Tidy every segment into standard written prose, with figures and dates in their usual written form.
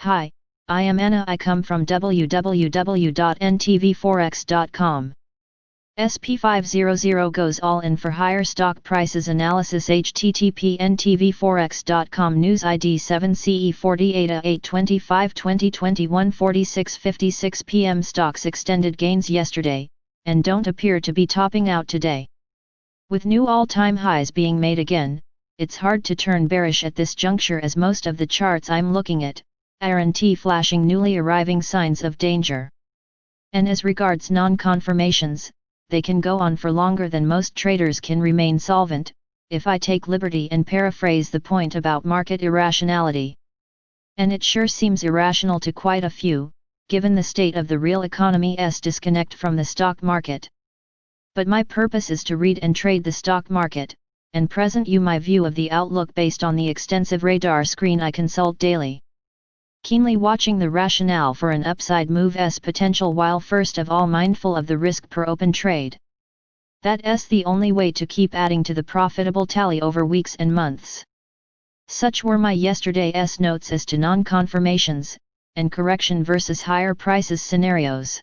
Hi, I am Anna. I come from www.ntvforex.com. SP500 goes all in for higher stock prices analysis. http ntvforex.com news ID 7CE48A825-2021 46:56 p.m. Stocks extended gains yesterday, and don't appear to be topping out today. With new all-time highs being made again, it's hard to turn bearish at this juncture, as most of the charts I'm looking at aren't flashing newly arriving signs of danger. And as regards non-confirmations, they can go on for longer than most traders can remain solvent, if I take liberty and paraphrase the point about market irrationality. And it sure seems irrational to quite a few, given the state of the real economy's disconnect from the stock market. But my purpose is to read and trade the stock market, and present you my view of the outlook based on the extensive radar screen I consult daily. Keenly watching the rationale for an upside move's potential, while first of all mindful of the risk per open trade. That's the only way to keep adding to the profitable tally over weeks and months. Such were my yesterday's notes as to non-confirmations, and correction versus higher prices scenarios.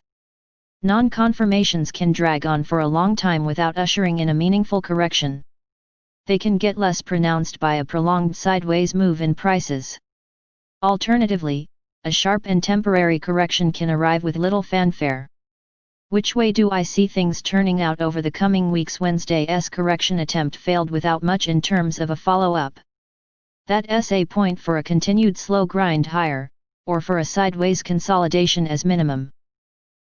Non-confirmations can drag on for a long time without ushering in a meaningful correction. They can get less pronounced by a prolonged sideways move in prices. Alternatively, a sharp and temporary correction can arrive with little fanfare. Which way do I see things turning out over the coming weeks? Wednesday's correction attempt failed without much in terms of a follow-up. That's a point for a continued slow grind higher, or for a sideways consolidation as minimum.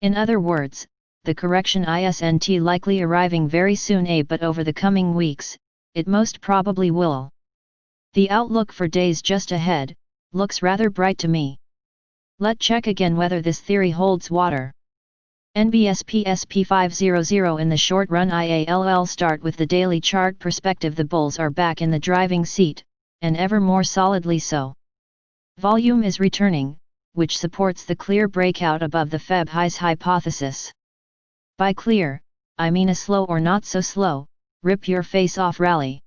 In other words, the correction isn't likely arriving very soon, but over the coming weeks, it most probably will. The outlook for days just ahead looks rather bright to me. Let's check again whether this theory holds water. NBSP SP500 in the short run. IALL start with the daily chart perspective. The bulls are back in the driving seat, and ever more solidly so. Volume is returning, which supports the clear breakout above the Feb highs hypothesis. By clear, I mean a slow or not so slow, rip your face off rally.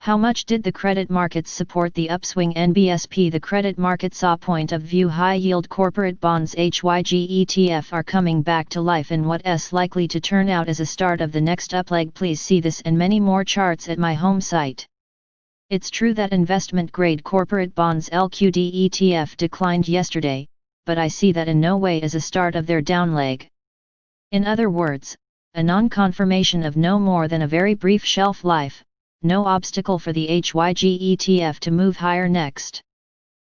How much did the credit markets support the upswing? NBSP. The credit market saw point of view high yield corporate bonds HYG ETF are coming back to life in what's likely to turn out as a start of the next upleg. Please see this and many more charts at my home site. It's true that investment grade corporate bonds LQD ETF declined yesterday, but I see that in no way as a start of their downleg. In other words, a non-confirmation of no more than a very brief shelf life. No obstacle for the HYG ETF to move higher next.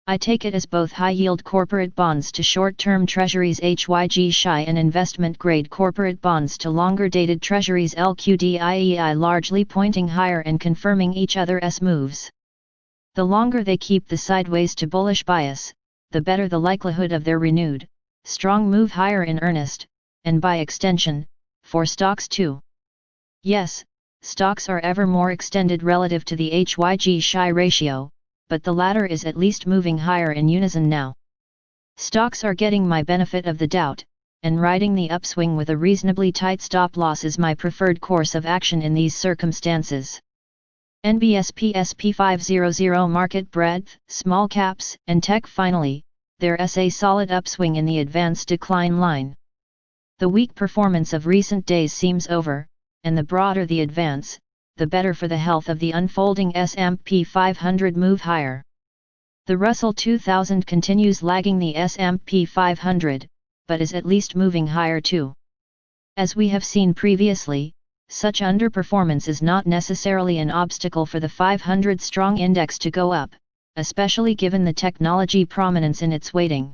I take it as both high-yield corporate bonds to short-term treasuries HYG SHI and investment-grade corporate bonds to longer-dated treasuries LQDIEI largely pointing higher and confirming each other's moves. The longer they keep the sideways to bullish bias, the better the likelihood of their renewed, strong move higher in earnest, and by extension, for stocks too. Yes, stocks are ever more extended relative to the HYG SHI ratio, but the latter is at least moving higher in unison now. Stocks are getting my benefit of the doubt, and riding the upswing with a reasonably tight stop loss is my preferred course of action in these circumstances. NBSP SP500 market breadth, small caps, and tech. Finally, there's a solid upswing in the advanced decline line. The weak performance of recent days seems over, and the broader the advance, the better for the health of the unfolding S&P 500 move higher. The Russell 2000 continues lagging the S&P 500, but is at least moving higher too. As we have seen previously, such underperformance is not necessarily an obstacle for the 500-strong index to go up, especially given the technology prominence in its weighting.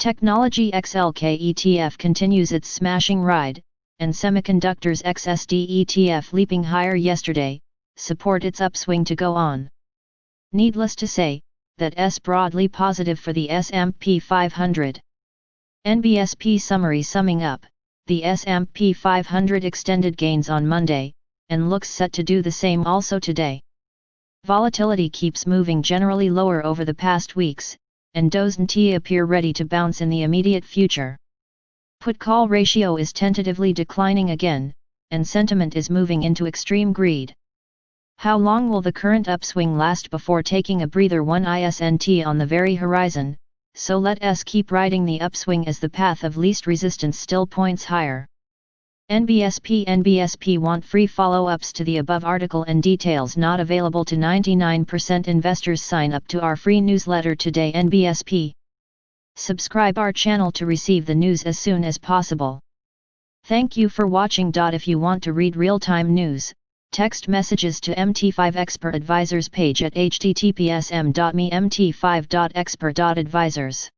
Technology XLK ETF continues its smashing ride, and Semiconductors XSD ETF leaping higher yesterday, support its upswing to go on. Needless to say, that's broadly positive for the S&P 500. NBSP summary. Summing up, the S&P 500 extended gains on Monday, and looks set to do the same also today. Volatility keeps moving generally lower over the past weeks, and doesn't appear ready to bounce in the immediate future. Put-call ratio is tentatively declining again, and sentiment is moving into extreme greed. How long will the current upswing last before taking a breather? One isn't on the very horizon, so let us keep riding the upswing as the path of least resistance still points higher. NBSP want free follow-ups to the above article and details not available to 99% investors. Sign up to our free newsletter today. NBSP. Subscribe our channel to receive the news as soon as possible. Thank you for watching. If you want to read real-time news, text messages to MT5 Expert Advisors page at https://m.me/mt5.expert.advisors.